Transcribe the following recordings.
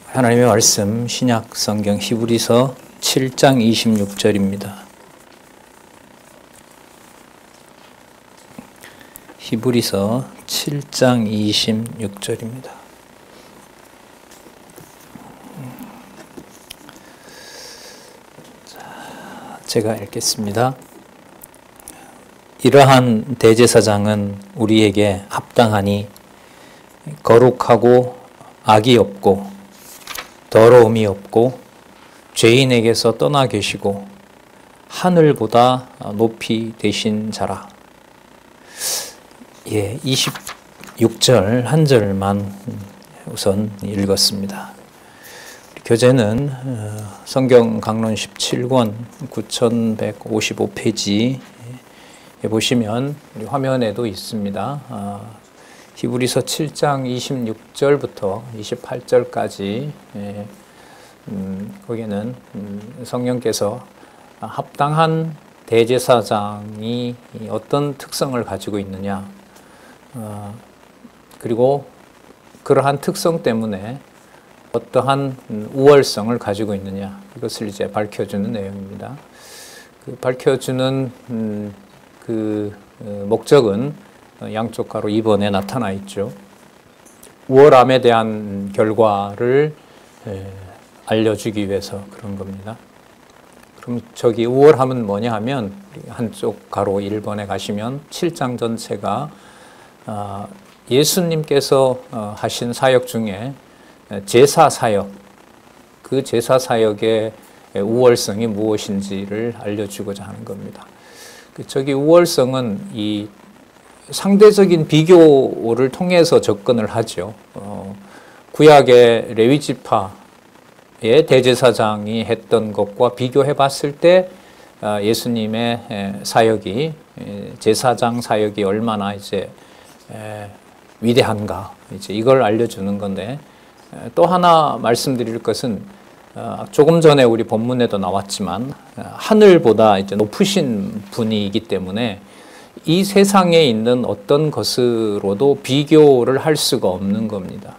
하나님의 말씀 신약 성경 히브리서 7장 26절입니다. 히브리서 7장 26절입니다. 제가 읽겠습니다. 이러한 대제사장은 우리에게 합당하니 거룩하고 악이 없고 더러움이 없고 죄인에게서 떠나 계시고 하늘보다 높이 되신 자라. 26절 한 절만 우선 읽었습니다. 교재는 성경 강론 17권 9155페이지에 보시면 우리 화면에도 있습니다. 히브리서 7장 26절부터 28절까지 거기는 성령께서 합당한 대제사장이 어떤 특성을 가지고 있느냐, 그리고 그러한 특성 때문에 어떠한 우월성을 가지고 있느냐, 이것을 이제 밝혀주는 내용입니다. 그 밝혀주는 목적은 양쪽 가로 2번에 나타나 있죠. 우월함에 대한 결과를 알려주기 위해서 그런 겁니다. 그럼 저기 우월함은 뭐냐 하면 한쪽 가로 1번에 가시면 7장 전체가 예수님께서 하신 사역 중에 제사 사역, 그 제사 사역의 우월성이 무엇인지를 알려주고자 하는 겁니다. 저기 우월성은 이 상대적인 비교를 통해서 접근을 하죠. 구약의 레위지파의 대제사장이 했던 것과 비교해 봤을 때 예수님의 사역이, 제사장 사역이 얼마나 이제 위대한가, 이제 이걸 알려주는 건데, 또 하나 말씀드릴 것은 조금 전에 우리 본문에도 나왔지만 하늘보다 이제 높으신 분이기 때문에 이 세상에 있는 어떤 것으로도 비교를 할 수가 없는 겁니다.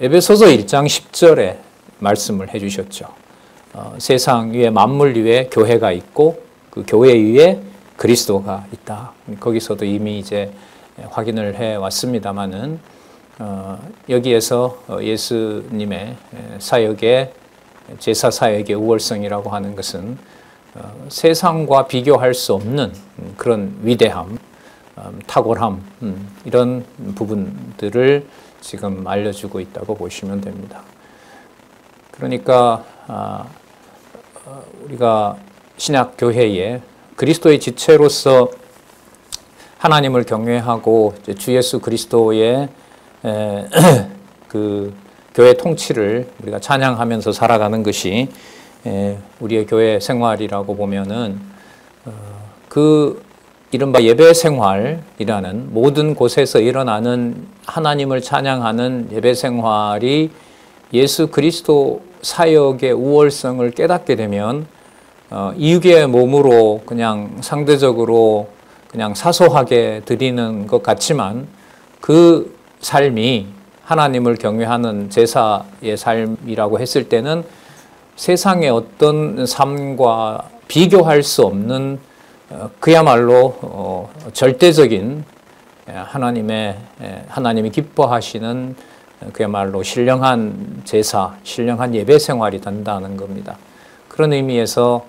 에베소서 1장 10절에 말씀을 해주셨죠. 세상 위에 만물 위에 교회가 있고 그 교회 위에 그리스도가 있다. 거기서도 이미 이제 확인을 해 왔습니다만은 여기에서 예수님의 사역의 제사 사역의 우월성이라고 하는 것은 세상과 비교할 수 없는 그런 위대함, 탁월함, 이런 부분들을 지금 알려주고 있다고 보시면 됩니다. 그러니까 우리가 신약 교회에 그리스도의 지체로서 하나님을 경외하고 주 예수 그리스도의 그 교회 통치를 우리가 찬양하면서 살아가는 것이 우리의 교회 생활이라고 보면은 그 이른바 예배 생활이라는 모든 곳에서 일어나는 하나님을 찬양하는 예배 생활이 예수 그리스도 사역의 우월성을 깨닫게 되면 이육의 몸으로 그냥 상대적으로 그냥 사소하게 드리는 것 같지만 그 삶이 하나님을 경외하는 제사의 삶이라고 했을 때는 세상의 어떤 삶과 비교할 수 없는 그야말로 절대적인 하나님이 기뻐하시는 그야말로 신령한 제사, 신령한 예배 생활이 된다는 겁니다. 그런 의미에서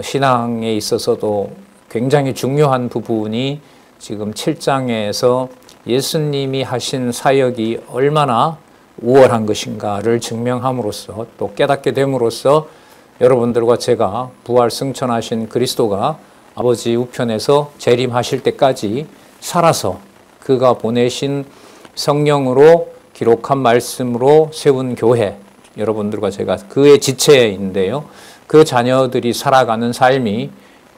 신앙에 있어서도 굉장히 중요한 부분이 지금 7장에서 예수님이 하신 사역이 얼마나 우월한 것인가를 증명함으로써 또 깨닫게 됨으로써 여러분들과 제가 부활 승천하신 그리스도가 아버지 우편에서 재림하실 때까지 살아서 그가 보내신 성령으로 기록한 말씀으로 세운 교회, 여러분들과 제가 그의 지체인데요. 그 자녀들이 살아가는 삶이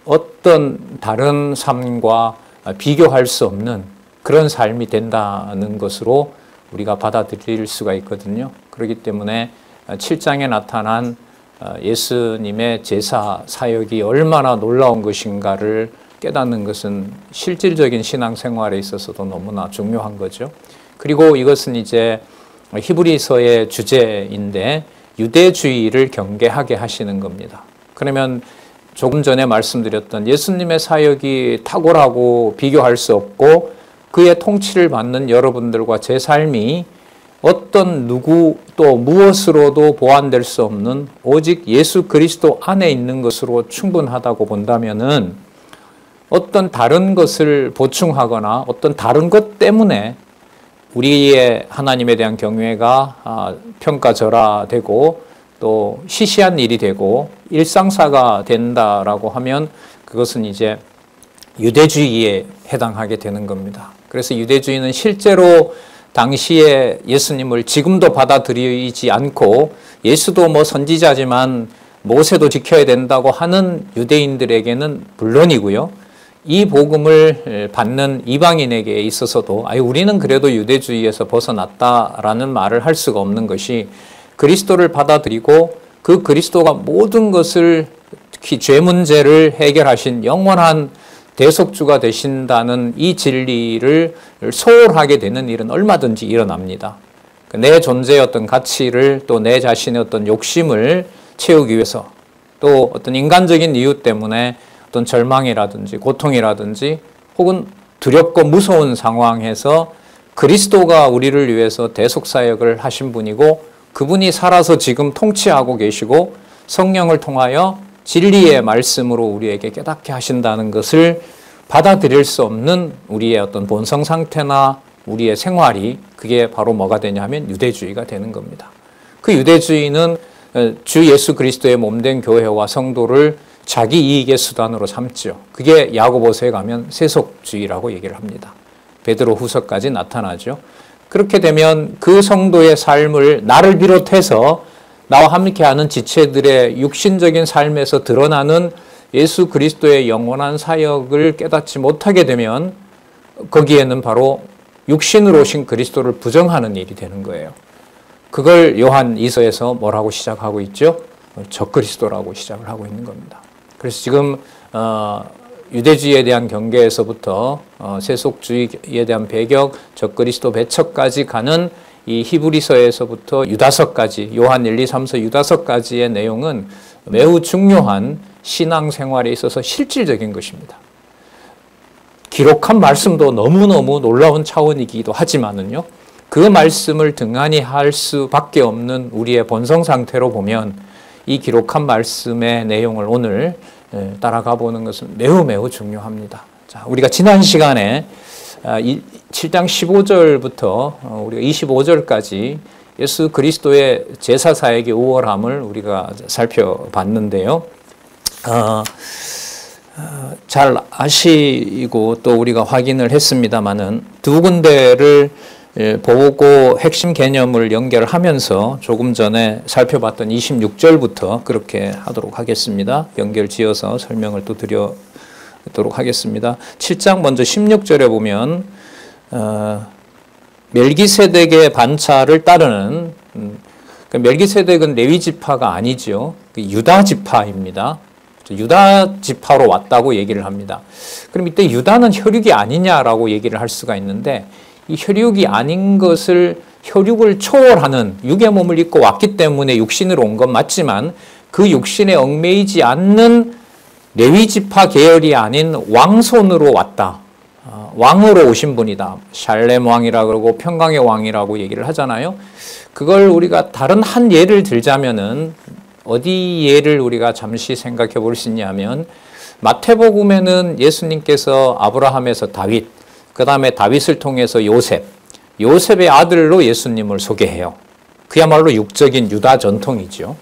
어떤 다른 삶과 비교할 수 없는 그런 삶이 된다는 것으로 우리가 받아들일 수가 있거든요. 그렇기 때문에 7장에 나타난 예수님의 제사 사역이 얼마나 놀라운 것인가를 깨닫는 것은 실질적인 신앙생활에 있어서도 너무나 중요한 거죠. 그리고 이것은 이제 히브리서의 주제인데 유대주의를 경계하게 하시는 겁니다. 그러면 조금 전에 말씀드렸던 예수님의 사역이 탁월하고 비교할 수 없고 그의 통치를 받는 여러분들과 제 삶이 어떤 누구 또 무엇으로도 보완될 수 없는 오직 예수 그리스도 안에 있는 것으로 충분하다고 본다면은 어떤 다른 것을 보충하거나 어떤 다른 것 때문에 우리의 하나님에 대한 경외가 평가절하되고 또 시시한 일이 되고 일상사가 된다라고 하면 그것은 이제 유대주의에 해당하게 되는 겁니다. 그래서 유대주의는 실제로 당시에 예수님을 지금도 받아들이지 않고 예수도 뭐 선지자지만 모세도 지켜야 된다고 하는 유대인들에게는 물론이고요. 이 복음을 받는 이방인에게 있어서도 우리는 그래도 유대주의에서 벗어났다라는 말을 할 수가 없는 것이 그리스도를 받아들이고 그 그리스도가 모든 것을 특히 죄 문제를 해결하신 영원한 대속주가 되신다는 이 진리를 소홀하게 되는 일은 얼마든지 일어납니다. 내 존재의 어떤 가치를 또 내 자신의 어떤 욕심을 채우기 위해서 또 어떤 인간적인 이유 때문에 어떤 절망이라든지 고통이라든지 혹은 두렵고 무서운 상황에서 그리스도가 우리를 위해서 대속사역을 하신 분이고 그분이 살아서 지금 통치하고 계시고 성령을 통하여 진리의 말씀으로 우리에게 깨닫게 하신다는 것을 받아들일 수 없는 우리의 어떤 본성 상태나 우리의 생활이 그게 바로 뭐가 되냐 하면 유대주의가 되는 겁니다. 그 유대주의는 주 예수 그리스도의 몸된 교회와 성도를 자기 이익의 수단으로 삼죠. 그게 야고보서에 가면 세속주의라고 얘기를 합니다. 베드로 후서까지 나타나죠. 그렇게 되면 그 성도의 삶을 나를 비롯해서 나와 함께하는 지체들의 육신적인 삶에서 드러나는 예수 그리스도의 영원한 사역을 깨닫지 못하게 되면 거기에는 바로 육신으로 오신 그리스도를 부정하는 일이 되는 거예요. 그걸 요한 2서에서 뭐라고 시작하고 있죠? 적그리스도라고 시작을 하고 있는 겁니다. 그래서 지금 유대주의에 대한 경계에서부터 세속주의에 대한 배격, 적그리스도 배척까지 가는 이 히브리서에서부터 유다서까지 요한 1, 2, 3서 유다서까지의 내용은 매우 중요한 신앙생활에 있어서 실질적인 것입니다. 기록한 말씀도 너무너무 놀라운 차원이기도 하지만은요, 그 말씀을 등한히 할 수밖에 없는 우리의 본성 상태로 보면 이 기록한 말씀의 내용을 오늘 따라가 보는 것은 매우 매우 중요합니다. 자, 우리가 지난 시간에 7장 15절부터 우리가 25절까지 예수 그리스도의 제사 사역의 우월함을 우리가 살펴봤는데요. 잘 아시고 또 우리가 확인을 했습니다마는 두 군데를 보고 핵심 개념을 연결하면서 조금 전에 살펴봤던 26절부터 그렇게 하도록 하겠습니다. 연결 지어서 설명을 또 드리도록 하겠습니다. 7장 먼저 16절에 보면 멜기세덱의 반차를 따르는 멜기세덱은 레위 지파가 아니죠. 유다 지파입니다. 유다 지파로 왔다고 얘기를 합니다. 그럼 이때 유다는 혈육이 아니냐라고 얘기를 할 수가 있는데 이 혈육이 아닌 것을 혈육을 초월하는 육의 몸을 입고 왔기 때문에 육신으로 온 건 맞지만 그 육신에 얽매이지 않는 레위 지파 계열이 아닌 왕손으로 왔다. 왕으로 오신 분이다. 샬렘 왕이라 그러고 평강의 왕이라고 얘기를 하잖아요. 그걸 우리가 다른 한 예를 들자면은 어디 예를 우리가 잠시 생각해 볼 수 있냐면 마태복음에는 예수님께서 아브라함에서 다윗, 그 다음에 다윗을 통해서 요셉의 아들로 예수님을 소개해요. 그야말로 육적인 유다 전통이죠.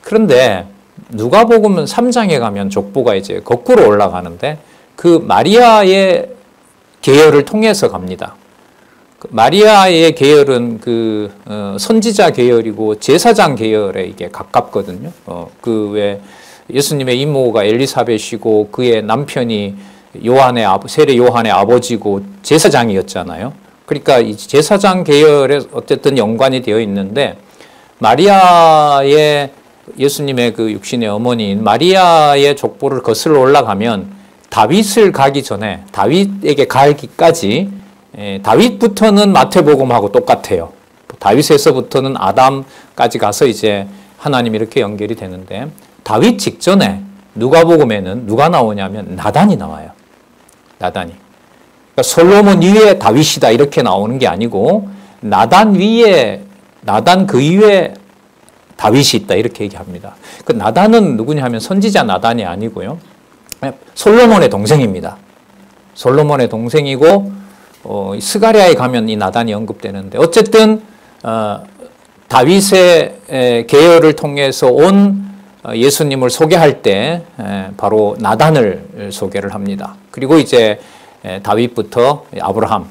그런데 누가복음 3장에 가면 족보가 이제 거꾸로 올라가는데 그 마리아의 계열을 통해서 갑니다. 마리아의 계열은 그 선지자 계열이고 제사장 계열에 이게 가깝거든요. 그 왜 예수님의 이모가 엘리사벳이고 그의 남편이 세례 요한의 아버지고 제사장이었잖아요. 그러니까 이 제사장 계열에 어쨌든 연관이 되어 있는데 마리아의 예수님의 그 육신의 어머니인 마리아의 족보를 거슬러 올라가면 다윗을 가기 전에 다윗에게 가기까지 다윗부터는 마태복음하고 똑같아요. 다윗에서부터는 아담까지 가서 이제 하나님 이렇게 연결이 되는데 다윗 직전에 누가복음에는 누가 나오냐면 나단이 나와요. 나단이. 그러니까 솔로몬 위에 다윗이다 이렇게 나오는 게 아니고 나단 그 위에 다윗이 있다 이렇게 얘기합니다. 그 나단은 누구냐 하면 선지자 나단이 아니고요. 솔로몬의 동생입니다. 솔로몬의 동생이고 스가랴에 가면 이 나단이 언급되는데 어쨌든 다윗의 계열을 통해서 온 예수님을 소개할 때 바로 나단을 소개를 합니다. 그리고 이제 다윗부터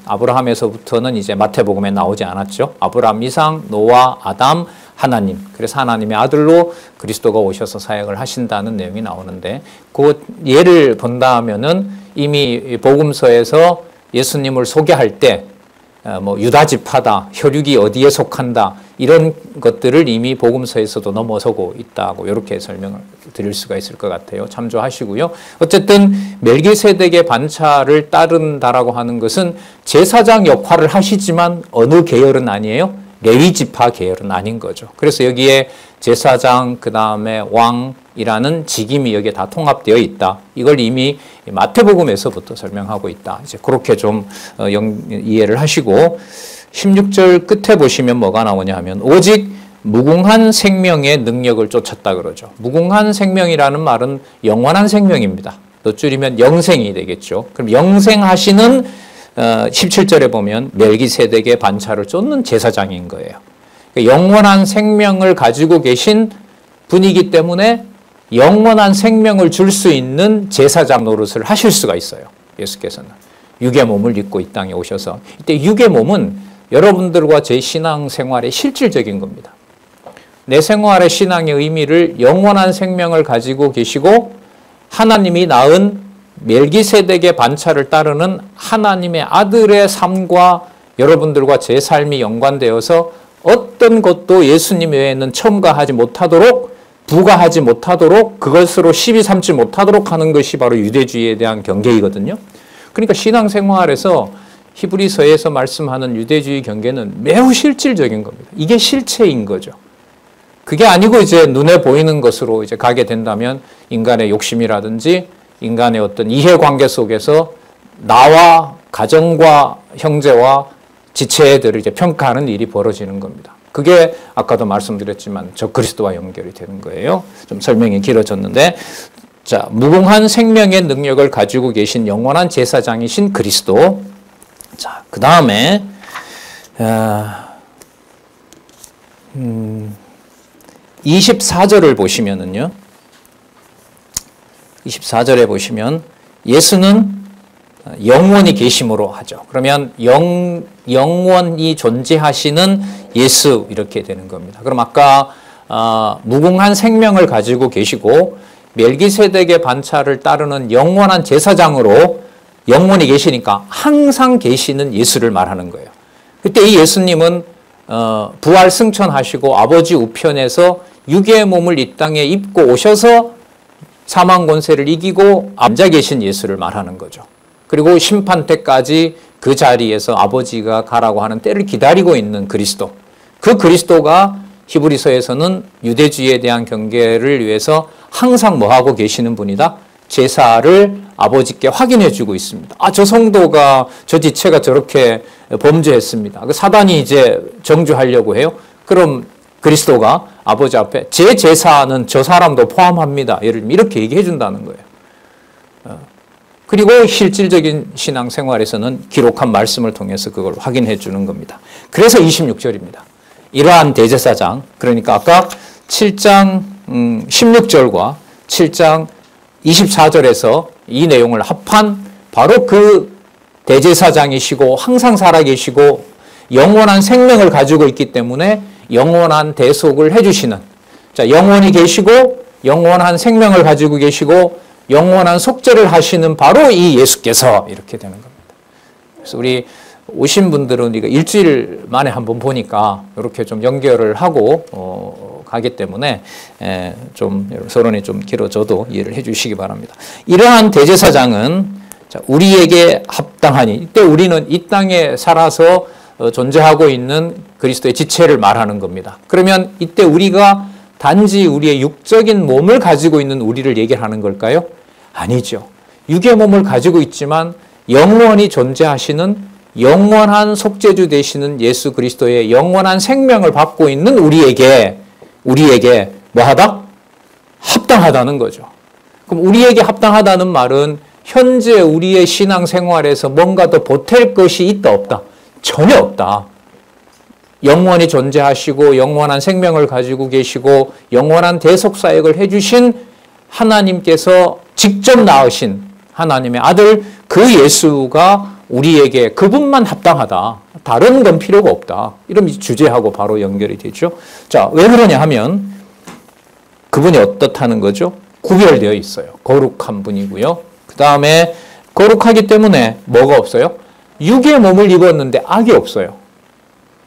아브라함에서부터는 이제 마태복음에 나오지 않았죠. 아브라함 이상, 노아, 아담, 하나님. 그래서 하나님의 아들로 그리스도가 오셔서 사역을 하신다는 내용이 나오는데 그 예를 본다면은 이미 복음서에서 예수님을 소개할 때 뭐 유다 지파다, 혈육이 어디에 속한다 이런 것들을 이미 복음서에서도 넘어서고 있다고 이렇게 설명을 드릴 수가 있을 것 같아요. 참조하시고요. 어쨌든 멜기세덱의 반차를 따른다라고 하는 것은 제사장 역할을 하시지만 어느 계열은 아니에요. 레위 지파 계열은 아닌 거죠. 그래서 여기에 제사장 그 다음에 왕이라는 직임이 여기에 다 통합되어 있다. 이걸 이미 마태복음에서부터 설명하고 있다. 이제 그렇게 좀 이해를 하시고 16절 끝에 보시면 뭐가 나오냐 하면 오직 무궁한 생명의 능력을 쫓았다 그러죠. 무궁한 생명이라는 말은 영원한 생명입니다. 또 줄이면 영생이 되겠죠. 그럼 영생하시는 17절에 보면 멜기세덱의 반차를 쫓는 제사장인 거예요. 영원한 생명을 가지고 계신 분이기 때문에 영원한 생명을 줄 수 있는 제사장 노릇을 하실 수가 있어요. 예수께서는. 육의 몸을 입고 이 땅에 오셔서. 이때 육의 몸은 여러분들과 제 신앙생활의 실질적인 겁니다. 내 생활의 신앙의 의미를 영원한 생명을 가지고 계시고 하나님이 낳은 멜기세덱의 반차를 따르는 하나님의 아들의 삶과 여러분들과 제 삶이 연관되어서 어떤 것도 예수님 외에는 첨가하지 못하도록 부가하지 못하도록 그것으로 시비 삼지 못하도록 하는 것이 바로 유대주의에 대한 경계이거든요. 그러니까 신앙생활에서 히브리서에서 말씀하는 유대주의 경계는 매우 실질적인 겁니다. 이게 실체인 거죠. 그게 아니고 이제 눈에 보이는 것으로 이제 가게 된다면 인간의 욕심이라든지 인간의 어떤 이해관계 속에서 나와 가정과 형제와 지체들을 이제 평가하는 일이 벌어지는 겁니다. 그게 아까도 말씀드렸지만 적그리스도와 연결이 되는 거예요. 좀 설명이 길어졌는데 자, 무궁한 생명의 능력을 가지고 계신 영원한 제사장이신 그리스도. 자, 그 다음에 24절을 보시면은요. 24절에 보시면 예수는 영원히 계심으로 하죠. 그러면 영원히 존재하시는 예수 이렇게 되는 겁니다. 그럼 아까 무궁한 생명을 가지고 계시고 멜기세덱의 반차를 따르는 영원한 제사장으로 영원히 계시니까 항상 계시는 예수를 말하는 거예요. 그때 이 예수님은 부활 승천하시고 아버지 우편에서 육의 몸을 이 땅에 입고 오셔서 사망 권세를 이기고 앉아 계신 예수를 말하는 거죠. 그리고 심판 때까지 그 자리에서 아버지가 가라고 하는 때를 기다리고 있는 그리스도. 그 그리스도가 히브리서에서는 유대주의에 대한 경계를 위해서 항상 뭐하고 계시는 분이다? 제사를 아버지께 확인해 주고 있습니다. 아, 저 성도가, 저 지체가 저렇게 범죄했습니다. 그 사단이 이제 정죄하려고 해요. 그럼 그리스도가 아버지 앞에 제 제사는 저 사람도 포함합니다. 예를 들면 이렇게 얘기해 준다는 거예요. 그리고 실질적인 신앙생활에서는 기록한 말씀을 통해서 그걸 확인해 주는 겁니다. 그래서 26절입니다. 이러한 대제사장, 그러니까 아까 7장 16절과 7장 24절에서 이 내용을 합한 바로 그 대제사장이시고 항상 살아계시고 영원한 생명을 가지고 있기 때문에 영원한 대속을 해주시는, 자, 영원히 계시고 영원한 생명을 가지고 계시고 영원한 속죄를 하시는 바로 이 예수께서 이렇게 되는 겁니다. 그래서 우리 오신 분들은 우리가 일주일 만에 한번 보니까 이렇게 좀 연결을 하고 하기 때문에 좀 서론이 좀 길어져도 이해를 해주시기 바랍니다. 이러한 대제사장은 우리에게 합당하니, 이때 우리는 이 땅에 살아서 존재하고 있는 그리스도의 지체를 말하는 겁니다. 그러면 이때 우리가 단지 우리의 육적인 몸을 가지고 있는 우리를 얘기하는 걸까요? 아니죠. 육의 몸을 가지고 있지만 영원히 존재하시는 영원한 속죄주 되시는 예수 그리스도의 영원한 생명을 받고 있는 우리에게 뭐하다? 합당하다는 거죠. 그럼 우리에게 합당하다는 말은 현재 우리의 신앙생활에서 뭔가 더 보탤 것이 있다 없다? 전혀 없다. 영원히 존재하시고 영원한 생명을 가지고 계시고 영원한 대속사역을 해주신 하나님께서 직접 낳으신 하나님의 아들 그 예수가 우리에게 그분만 합당하다. 다른 건 필요가 없다. 이런 주제하고 바로 연결이 되죠. 자, 왜 그러냐 하면 그분이 어떻다는 거죠? 구별되어 있어요. 거룩한 분이고요. 그 다음에 거룩하기 때문에 뭐가 없어요? 육의 몸을 입었는데 악이 없어요.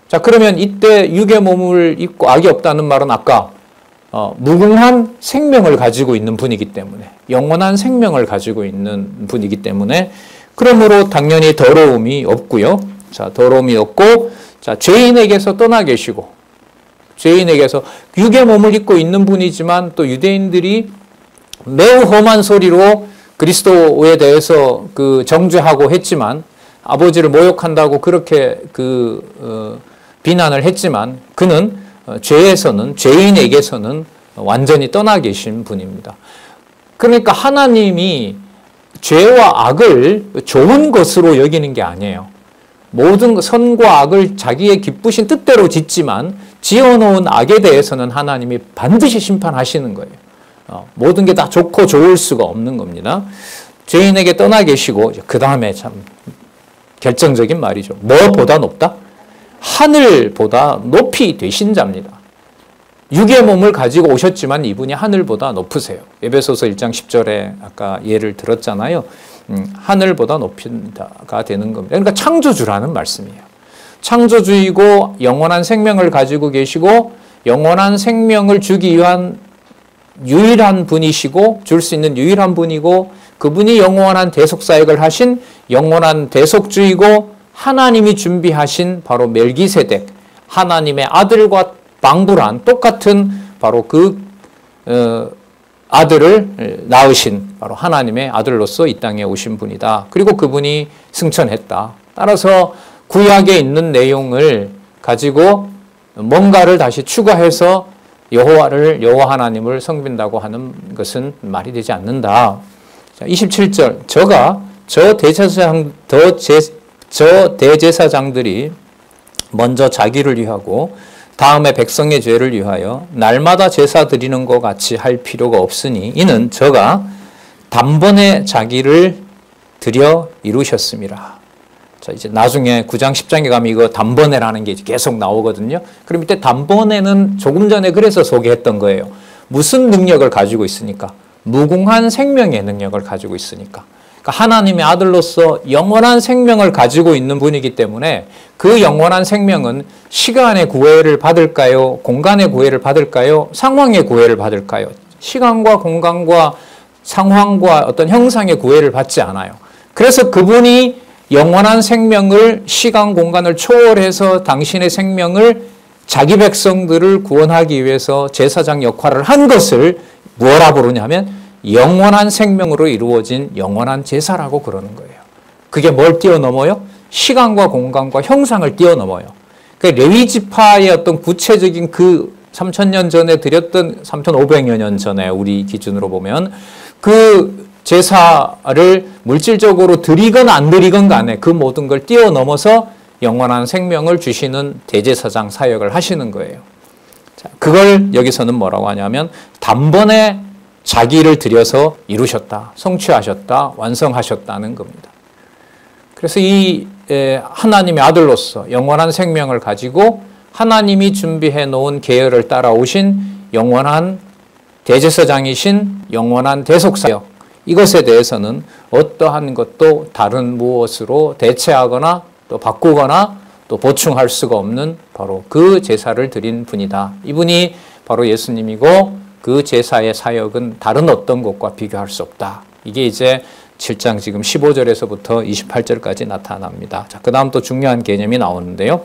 자, 그러면 이때 육의 몸을 입고 악이 없다는 말은 아까 무궁한 생명을 가지고 있는 분이기 때문에, 영원한 생명을 가지고 있는 분이기 때문에, 그러므로 당연히 더러움이 없고요. 자, 더러움이 없고, 자, 죄인에게서 떠나 계시고, 죄인에게서 육의 몸을 입고 있는 분이지만 또 유대인들이 매우 험한 소리로 그리스도에 대해서 정죄하고 했지만, 아버지를 모욕한다고 그렇게 비난을 했지만 그는 죄인에게서는 완전히 떠나 계신 분입니다. 그러니까 하나님이 죄와 악을 좋은 것으로 여기는 게 아니에요. 모든 선과 악을 자기의 기쁘신 뜻대로 짓지만 지어놓은 악에 대해서는 하나님이 반드시 심판하시는 거예요. 모든 게 다 좋고 좋을 수가 없는 겁니다. 죄인에게 떠나 계시고, 그 다음에 참 결정적인 말이죠. 뭐보다 높다? 하늘보다 높이 되신 자입니다. 육의 몸을 가지고 오셨지만 이분이 하늘보다 높으세요. 에베소서 1장 10절에 아까 예를 들었잖아요. 하늘보다 높이가 되는 겁니다. 그러니까 창조주라는 말씀이에요. 창조주이고 영원한 생명을 가지고 계시고 영원한 생명을 주기 위한 유일한 분이시고 줄 수 있는 유일한 분이고, 그분이 영원한 대속사역을 하신 영원한 대속주이고 하나님이 준비하신 바로 멜기세덱, 하나님의 아들과 방불한 똑같은 바로 그 아들을 낳으신 바로 하나님의 아들로서 이 땅에 오신 분이다. 그리고 그분이 승천했다. 따라서 구약에 있는 내용을 가지고 뭔가를 다시 추가해서 여호와 하나님을 섬긴다고 하는 것은 말이 되지 않는다. 자, 27절. 저 대제사장들이 먼저 자기를 위하고 다음에 백성의 죄를 위하여 날마다 제사 드리는 것 같이 할 필요가 없으니 이는 저가 단번에 자기를 드려 이루셨습니다. 자, 이제 나중에 9장 10장에 가면 이거 단번에라는 게 계속 나오거든요. 그럼 이때 단번에는 조금 전에 그래서 소개했던 거예요. 무슨 능력을 가지고 있으니까? 무궁한 생명의 능력을 가지고 있으니까. 그러니까 하나님의 아들로서 영원한 생명을 가지고 있는 분이기 때문에 그 영원한 생명은 시간의 구애를 받을까요? 공간의 구애를 받을까요? 상황의 구애를 받을까요? 시간과 공간과 상황과 어떤 형상의 구애를 받지 않아요. 그래서 그분이 영원한 생명을 시간 공간을 초월해서 당신의 생명을 자기 백성들을 구원하기 위해서 제사장 역할을 한 것을 뭐라 부르냐면 영원한 생명으로 이루어진 영원한 제사라고 그러는 거예요. 그게 뭘 뛰어넘어요? 시간과 공간과 형상을 뛰어넘어요. 그 레위 지파의 어떤 구체적인 3000년 전에 드렸던 3500여 년 전에 우리 기준으로 보면 그 제사를 물질적으로 드리건 안 드리건 간에 그 모든 걸 뛰어넘어서 영원한 생명을 주시는 대제사장 사역을 하시는 거예요. 자, 그걸 여기서는 뭐라고 하냐면 단번에 자기를 들여서 이루셨다, 성취하셨다, 완성하셨다는 겁니다. 그래서 이 하나님의 아들로서 영원한 생명을 가지고 하나님이 준비해 놓은 계열을 따라오신 영원한 대제사장이신 영원한 대속사역, 이것에 대해서는 어떠한 것도 다른 무엇으로 대체하거나 또 바꾸거나 또 보충할 수가 없는 바로 그 제사를 드린 분이다. 이분이 바로 예수님이고 그 제사의 사역은 다른 어떤 것과 비교할 수 없다. 이게 이제 7장 지금 15절에서부터 28절까지 나타납니다. 자, 그 다음 또 중요한 개념이 나오는데요.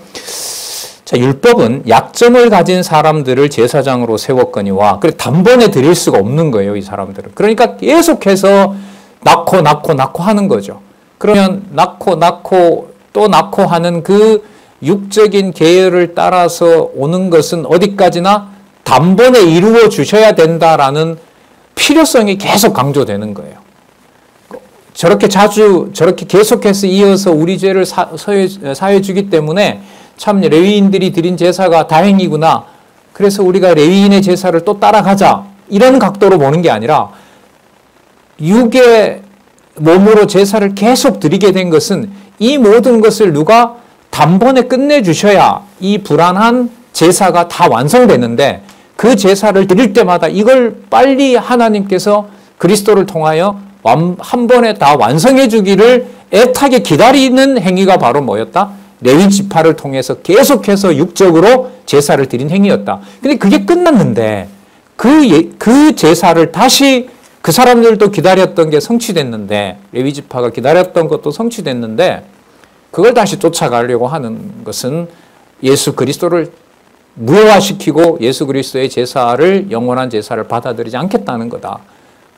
자, 율법은 약점을 가진 사람들을 제사장으로 세웠거니와, 그래, 단번에 드릴 수가 없는 거예요, 이 사람들은. 그러니까 계속해서 낳고 하는 거죠. 그러면 낳고 또 낳고 하는 그 육적인 계열을 따라서 오는 것은 어디까지나 단번에 이루어 주셔야 된다라는 필요성이 계속 강조되는 거예요. 저렇게 계속해서 이어서 우리 죄를 사해 주기 때문에 참 레위인들이 드린 제사가 다행이구나. 그래서 우리가 레위인의 제사를 또 따라가자. 이런 각도로 보는 게 아니라 육의 몸으로 제사를 계속 드리게 된 것은 이 모든 것을 누가 단번에 끝내주셔야 이 불안한 제사가 다 완성되는데, 그 제사를 드릴 때마다 이걸 빨리 하나님께서 그리스도를 통하여 한 번에 다 완성해 주기를 애타게 기다리는 행위가 바로 뭐였다? 레위 지파를 통해서 계속해서 육적으로 제사를 드린 행위였다. 근데 그게 끝났는데 그 제사를 다시 그 사람들도 기다렸던 게 성취됐는데, 레위 지파가 기다렸던 것도 성취됐는데, 그걸 다시 쫓아가려고 하는 것은 예수 그리스도를 무효화시키고 예수 그리스도의 제사를, 영원한 제사를 받아들이지 않겠다는 거다.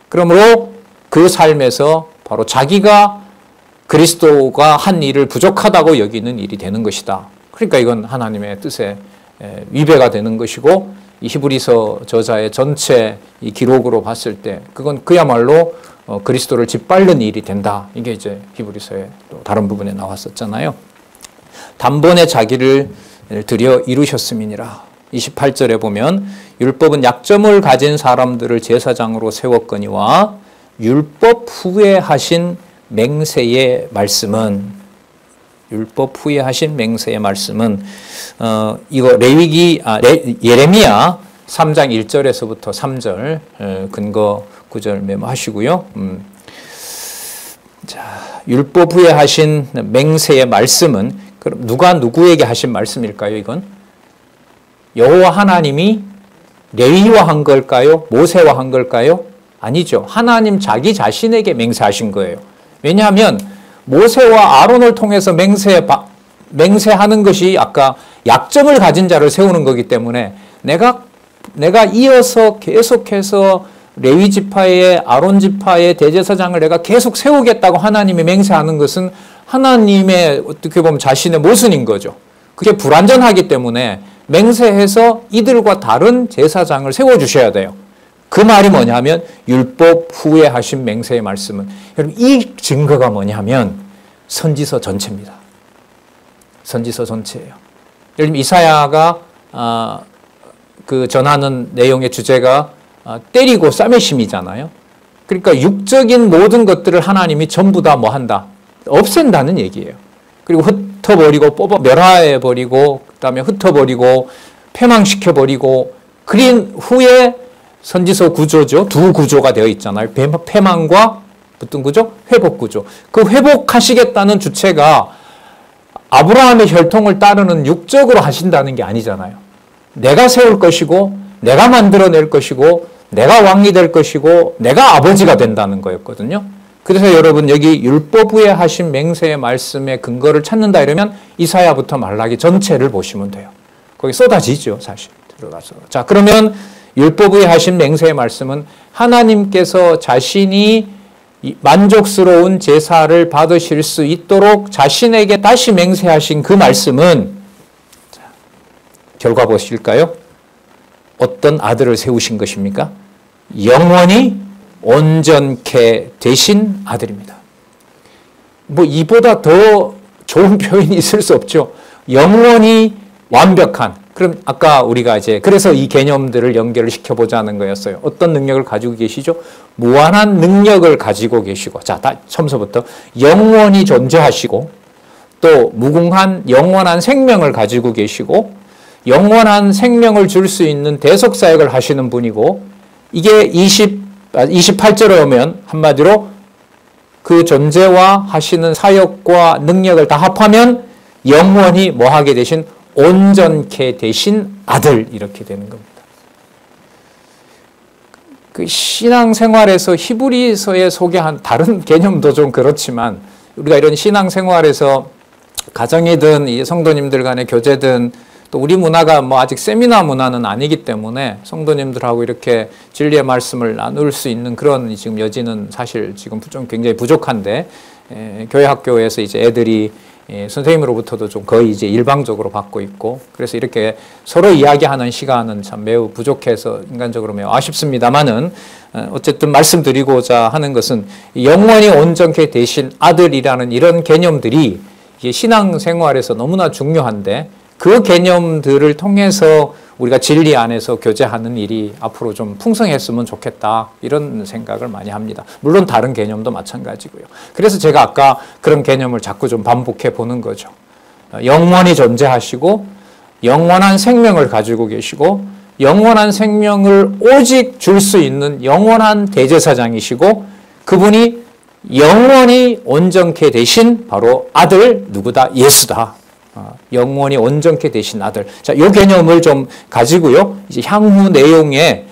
그러므로 그 삶에서 바로 자기가 그리스도가 한 일을 부족하다고 여기는 일이 되는 것이다. 그러니까 이건 하나님의 뜻에 위배가 되는 것이고, 이 히브리서 저자의 전체 이 기록으로 봤을 때 그건 그야말로 그리스도를 짓밟는 일이 된다. 이게 이제 히브리서의 또 다른 부분에 나왔었잖아요. 단번에 자기를 드려 이루셨음이니라. 28절에 보면 율법은 약점을 가진 사람들을 제사장으로 세웠거니와 율법 후에 하신 맹세의 말씀은, 율법 후에 하신 맹세의 말씀은 이거 예레미야 3장 1절에서부터 3절 근거 구절 메모하시고요. 자, 율법 후에 하신 맹세의 말씀은 그럼 누가 누구에게 하신 말씀일까요? 이건 여호와 하나님이 레위와 한 걸까요? 모세와 한 걸까요? 아니죠. 하나님 자기 자신에게 맹세하신 거예요. 왜냐하면 모세와 아론을 통해서 맹세하는 것이 아까 약점을 가진 자를 세우는 거기 때문에 내가 이어서 계속해서 레위 지파의, 아론 지파의 대제사장을 내가 계속 세우겠다고 하나님이 맹세하는 것은 하나님의 어떻게 보면 자신의 모순인 거죠. 그게 불완전하기 때문에 맹세해서 이들과 다른 제사장을 세워주셔야 돼요. 그 말이 뭐냐면 율법 후에 하신 맹세의 말씀은, 여러분 이 증거가 뭐냐면 선지서 전체입니다. 선지서 전체예요. 여러분 이사야가 그 전하는 내용의 주제가 때리고 싸매심이잖아요. 그러니까 육적인 모든 것들을 하나님이 전부 다 뭐 한다? 없앤다는 얘기예요. 그리고 흩어버리고 멸하해버리고 그다음에 흩어버리고 패망시켜버리고, 그린 후에 선지서 구조죠. 두 구조가 되어 있잖아요. 패망과 어떤 구조? 회복 구조. 그 회복하시겠다는 주체가 아브라함의 혈통을 따르는 육적으로 하신다는 게 아니잖아요. 내가 세울 것이고 내가 만들어낼 것이고 내가 왕이 될 것이고 내가 아버지가 된다는 거였거든요. 그래서 여러분 여기 율법 후에 하신 맹세의 말씀의 근거를 찾는다 이러면 이사야부터 말라기 전체를 보시면 돼요. 거기 쏟아지죠, 사실 들어가서. 자, 그러면 율법 후에 하신 맹세의 말씀은 하나님께서 자신이 만족스러운 제사를 받으실 수 있도록 자신에게 다시 맹세하신 그 말씀은, 자, 결과 보실까요? 어떤 아들을 세우신 것입니까? 영원히 온전케 되신 아들입니다. 뭐 이보다 더 좋은 표현이 있을 수 없죠. 영원히 완벽한. 그럼 아까 우리가 이제 그래서 이 개념들을 연결을 시켜보자는 거였어요. 어떤 능력을 가지고 계시죠? 무한한 능력을 가지고 계시고, 자, 처음부터 영원히 존재하시고, 또 무궁한 영원한 생명을 가지고 계시고, 영원한 생명을 줄 수 있는 대속사역을 하시는 분이고, 이게 28절에 오면 한마디로 그 존재와 하시는 사역과 능력을 다 합하면 영원히 뭐 하게 되신 온전케 되신 아들, 이렇게 되는 겁니다. 그 신앙생활에서 히브리서에 소개한 다른 개념도 좀 그렇지만 우리가 이런 신앙생활에서 가정이든 이 성도님들 간의 교제든 또 우리 문화가 뭐 아직 세미나 문화는 아니기 때문에 성도님들하고 이렇게 진리의 말씀을 나눌 수 있는 그런 지금 여지는 사실 지금 좀 굉장히 부족한데 교회 학교에서 이제 애들이 선생님으로부터도 좀 거의 이제 일방적으로 받고 있고 그래서 이렇게 서로 이야기하는 시간은 참 매우 부족해서 인간적으로 매우 아쉽습니다만은 어쨌든 말씀드리고자 하는 것은 영원히 온전케 되신 아들이라는 이런 개념들이 이게 신앙생활에서 너무나 중요한데 그 개념들을 통해서 우리가 진리 안에서 교제하는 일이 앞으로 좀 풍성했으면 좋겠다 이런 생각을 많이 합니다. 물론 다른 개념도 마찬가지고요. 그래서 제가 아까 그런 개념을 자꾸 좀 반복해 보는 거죠. 영원히 존재하시고 영원한 생명을 가지고 계시고 영원한 생명을 오직 줄 수 있는 영원한 대제사장이시고 그분이 영원히 온전케 되신 바로 아들 누구다? 예수다. 영원히 온전케 되신 아들. 자, 요 개념을 좀 가지고요. 이제 향후 내용에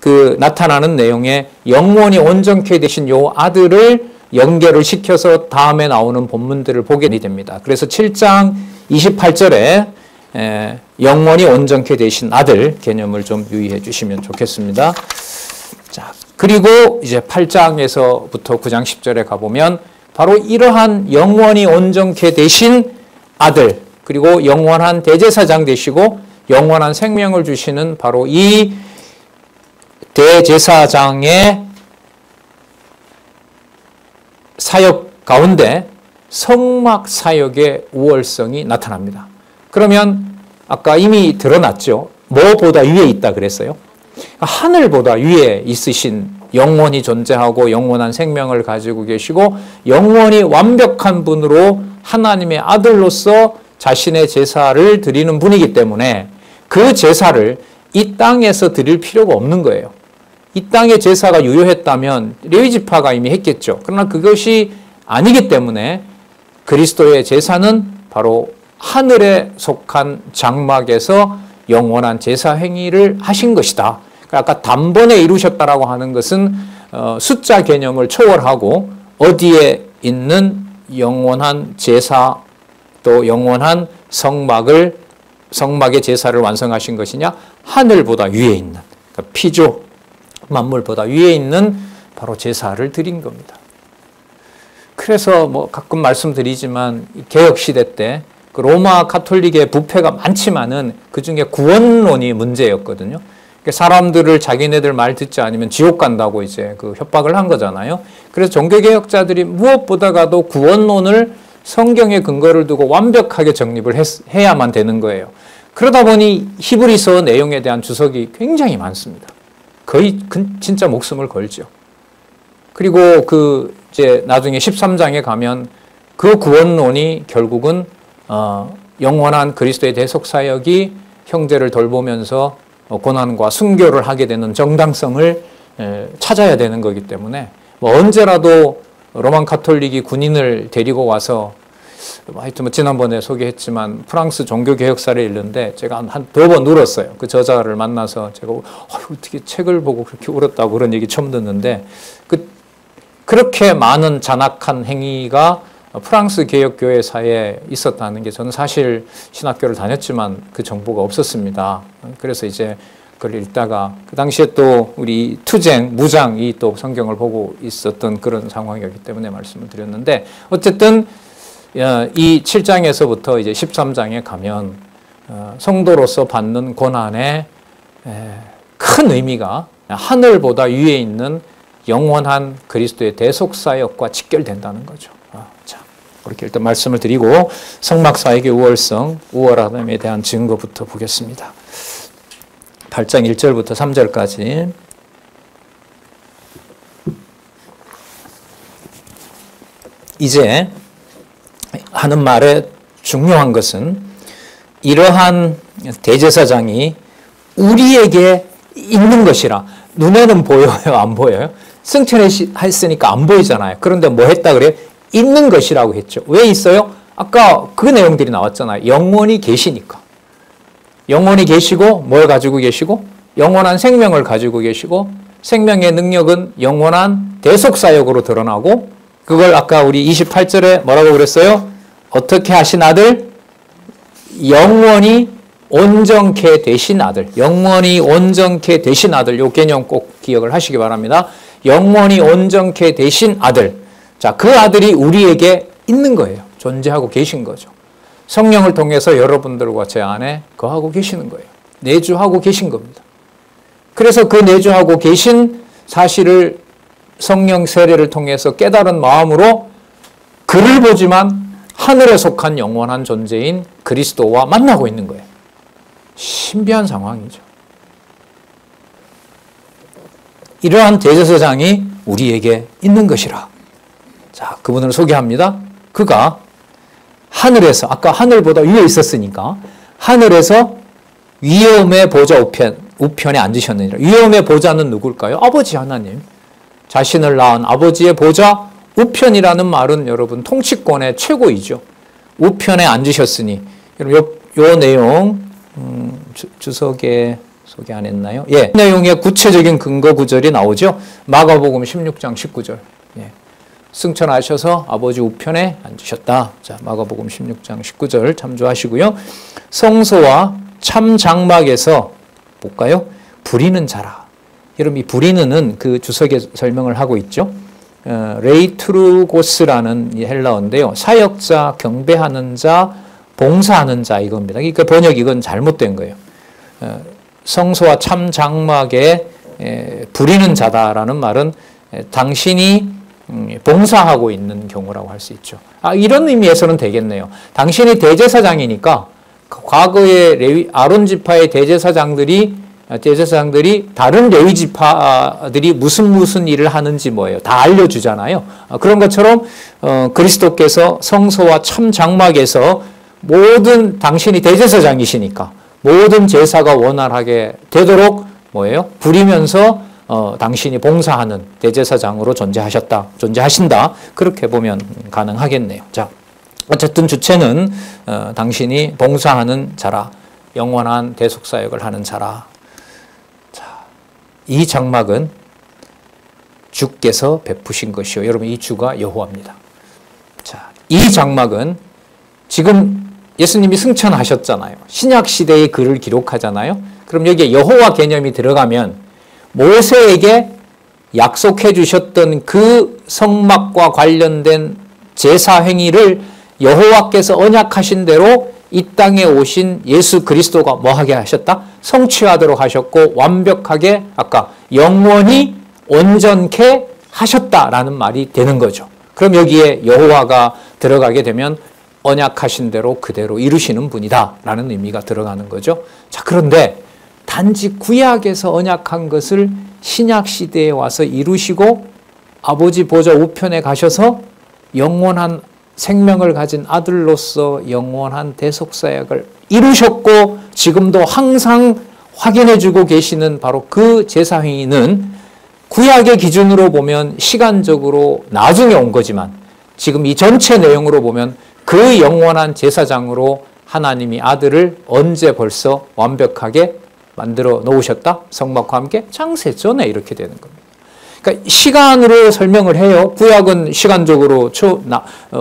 그 나타나는 내용에 영원히 온전케 되신 요 아들을 연결을 시켜서 다음에 나오는 본문들을 보게 됩니다. 그래서 7장 28절에 영원히 온전케 되신 아들 개념을 좀 유의해 주시면 좋겠습니다. 자, 그리고 이제 8장에서부터 9장 10절에 가보면 바로 이러한 영원히 온전케 되신 아들 그리고 영원한 대제사장 되시고 영원한 생명을 주시는 바로 이 대제사장의 사역 가운데 성막 사역의 우월성이 나타납니다. 그러면 아까 이미 드러났죠. 뭐보다 위에 있다 그랬어요. 하늘보다 위에 있으신 영원히 존재하고 영원한 생명을 가지고 계시고 영원히 완벽한 분으로 하나님의 아들로서 자신의 제사를 드리는 분이기 때문에 그 제사를 이 땅에서 드릴 필요가 없는 거예요. 이 땅의 제사가 유효했다면 레위지파가 이미 했겠죠. 그러나 그것이 아니기 때문에 그리스도의 제사는 바로 하늘에 속한 장막에서 영원한 제사 행위를 하신 것이다. 아까 단번에 이루셨다라고 하는 것은 숫자 개념을 초월하고 어디에 있는 영원한 제사 또 영원한 성막의 제사를 완성하신 것이냐? 하늘보다 위에 있는 그러니까 피조 만물보다 위에 있는 바로 제사를 드린 겁니다. 그래서 뭐 가끔 말씀드리지만 개혁 시대 때 그 로마 가톨릭의 부패가 많지만은 그 중에 구원론이 문제였거든요. 사람들을 자기네들 말 듣지 않으면 지옥 간다고 이제 그 협박을 한 거잖아요. 그래서 종교개혁자들이 무엇보다가도 구원론을 성경의 근거를 두고 완벽하게 정립을 해야만 되는 거예요. 그러다 보니 히브리서 내용에 대한 주석이 굉장히 많습니다. 거의 진짜 목숨을 걸죠. 그리고 그 이제 나중에 13장에 가면 그 구원론이 결국은 영원한 그리스도의 대속 사역이 형제를 돌보면서 고난과 순교를 하게 되는 정당성을 찾아야 되는 거기 때문에 뭐 언제라도 로만 가톨릭이 군인을 데리고 와서 하여튼 뭐 지난번에 소개했지만 프랑스 종교개혁사를 읽는데 제가 한 2번 울었어요. 그 저자를 만나서 제가 어떻게 책을 보고 그렇게 울었다고 그런 얘기 처음 듣는데 그렇게 많은 잔악한 행위가 프랑스 개혁교회사에 있었다는 게 저는 사실 신학교를 다녔지만 그 정보가 없었습니다. 그래서 이제 그걸 읽다가 그 당시에 또 우리 투쟁, 무장이 또 성경을 보고 있었던 그런 상황이었기 때문에 말씀을 드렸는데 어쨌든 이 7장에서부터 이제 13장에 가면 성도로서 받는 고난의 큰 의미가 하늘보다 위에 있는 영원한 그리스도의 대속사역과 직결된다는 거죠. 자, 그렇게 일단 말씀을 드리고 성막사역의 우월함에 대한 증거부터 보겠습니다. 8장 1절부터 3절까지 이제 하는 말의 중요한 것은 이러한 대제사장이 우리에게 있는 것이라. 눈에는 보여요? 안 보여요? 승천했으니까 안 보이잖아요. 그런데 뭐 했다 그래요? 있는 것이라고 했죠. 왜 있어요? 아까 그 내용들이 나왔잖아요. 영원히 계시니까. 영원히 계시고 뭘 가지고 계시고? 영원한 생명을 가지고 계시고 생명의 능력은 영원한 대속사역으로 드러나고, 그걸 아까 우리 28절에 뭐라고 그랬어요? 어떻게 하신 아들? 영원히 온전케 되신 아들. 영원히 온전케 되신 아들. 요 개념 꼭 기억을 하시기 바랍니다. 영원히 온전케 되신 아들. 자, 그 아들이 우리에게 있는 거예요. 존재하고 계신 거죠. 성령을 통해서 여러분들과 제 안에 거하고 계시는 거예요. 내주하고 계신 겁니다. 그래서 그 내주하고 계신 사실을 성령 세례를 통해서 깨달은 마음으로 그를 보지만 하늘에 속한 영원한 존재인 그리스도와 만나고 있는 거예요. 신비한 상황이죠. 이러한 대제사장이 우리에게 있는 것이라. 자, 그분을 소개합니다. 그가 하늘에서, 아까 하늘보다 위에 있었으니까 하늘에서 위엄의 보좌 우편에 앉으셨느니라. 위엄의 보좌는 누굴까요? 아버지 하나님. 자신을 낳은 아버지의 보좌 우편이라는 말은 여러분 통치권의 최고이죠. 우편에 앉으셨으니. 여러분 요 내용 주석에 소개 안 했나요? 예. 내용의 구체적인 근거 구절이 나오죠. 마가복음 16장 19절. 예. 승천하셔서 아버지 우편에 앉으셨다. 자, 마가복음 16장 19절 참조하시고요. 성소와 참 장막에서 볼까요? 부리는 자라. 여러분 이 부리는은 그 주석에 설명을 하고 있죠. 레이트루고스라는 헬라어인데요. 사역자, 경배하는 자, 봉사하는 자 이겁니다. 그러니까 번역 이건 잘못된 거예요. 성소와 참 장막에 부리는 자다라는 말은 당신이 봉사하고 있는 경우라고 할 수 있죠. 이런 의미에서는 되겠네요. 당신이 대제사장이니까 과거의 아론 지파의 대제사장들이 다른 레위 지파들이 무슨 일을 하는지 뭐예요. 다 알려주잖아요. 그런 것처럼 그리스도께서 성소와 참 장막에서 모든 당신이 대제사장이시니까 모든 제사가 원활하게 되도록 뭐예요? 부리면서 당신이 봉사하는 대제사장으로 존재하신다. 그렇게 보면 가능하겠네요. 자, 어쨌든 주체는 당신이 봉사하는 자라, 영원한 대속사역을 하는 자라. 자, 이 장막은 주께서 베푸신 것이요. 여러분 이 주가 여호와입니다. 자, 이 장막은 지금 예수님이 승천하셨잖아요. 신약 시대의 글을 기록하잖아요. 그럼 여기에 여호와 개념이 들어가면 모세에게 약속해 주셨던 그 성막과 관련된 제사 행위를 여호와께서 언약하신 대로 이 땅에 오신 예수 그리스도가 뭐하게 하셨다? 성취하도록 하셨고 완벽하게 아까 영원히 온전케 하셨다라는 말이 되는 거죠. 그럼 여기에 여호와가 들어가게 되면 언약하신 대로 그대로 이루시는 분이다 라는 의미가 들어가는 거죠. 자, 그런데 단지 구약에서 언약한 것을 신약 시대에 와서 이루시고 아버지 보좌 우편에 가셔서 영원한 생명을 가진 아들로서 영원한 대속사역을 이루셨고 지금도 항상 확인해주고 계시는 바로 그 제사행위는 구약의 기준으로 보면 시간적으로 나중에 온 거지만 지금 이 전체 내용으로 보면 그 영원한 제사장으로 하나님이 아들을 언제 벌써 완벽하게 만들어 놓으셨다? 성막과 함께 창세 전에 이렇게 되는 겁니다. 그러니까 시간으로 설명을 해요. 구약은 시간적으로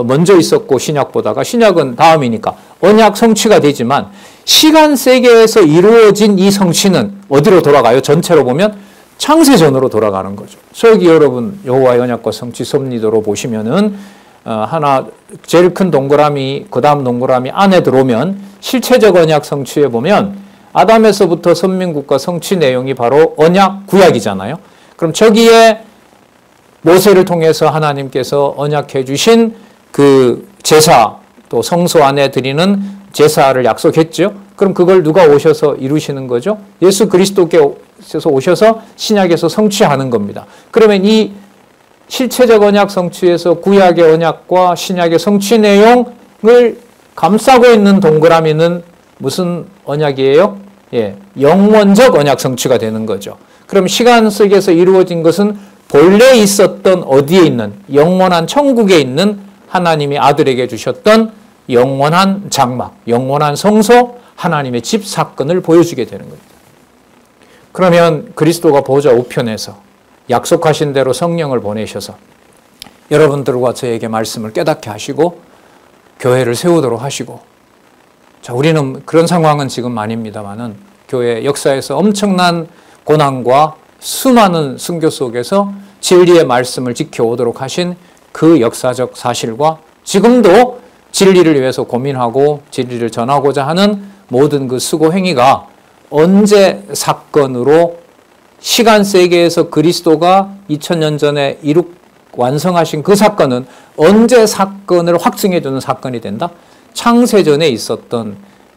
먼저 있었고 신약보다가 신약은 다음이니까 언약 성취가 되지만 시간 세계에서 이루어진 이 성취는 어디로 돌아가요? 전체로 보면 창세 전으로 돌아가는 거죠. 저기 여러분 여호와의 언약과 성취 섭리도로 보시면은 하나 제일 큰 동그라미 그 다음 동그라미 안에 들어오면 실체적 언약 성취에 보면 아담에서부터 선민국가 성취 내용이 바로 언약 구약이잖아요. 그럼 저기에 모세를 통해서 하나님께서 언약해 주신 그 제사 또 성소 안에 드리는 제사를 약속했죠. 그럼 그걸 누가 오셔서 이루시는 거죠? 예수 그리스도께서 오셔서 신약에서 성취하는 겁니다. 그러면 이 실체적 언약 성취에서 구약의 언약과 신약의 성취 내용을 감싸고 있는 동그라미는 무슨 언약이에요? 예, 영원적 언약 성취가 되는 거죠. 그럼 시간 속에서 이루어진 것은 본래 있었던 어디에 있는 영원한 천국에 있는 하나님이 아들에게 주셨던 영원한 장막, 영원한 성소, 하나님의 집 사건을 보여주게 되는 겁니다. 그러면 그리스도가 보좌 우편에서 약속하신 대로 성령을 보내셔서 여러분들과 저에게 말씀을 깨닫게 하시고 교회를 세우도록 하시고, 자, 우리는 그런 상황은 지금 아닙니다만은 교회 역사에서 엄청난 고난과 수많은 순교 속에서 진리의 말씀을 지켜오도록 하신 그 역사적 사실과 지금도 진리를 위해서 고민하고 진리를 전하고자 하는 모든 그 수고 행위가 언제 사건으로 시간 세계에서 그리스도가 2000년 전에 완성하신 그 사건은 언제 사건을 확증해주는 사건이 된다? 창세전에 있었던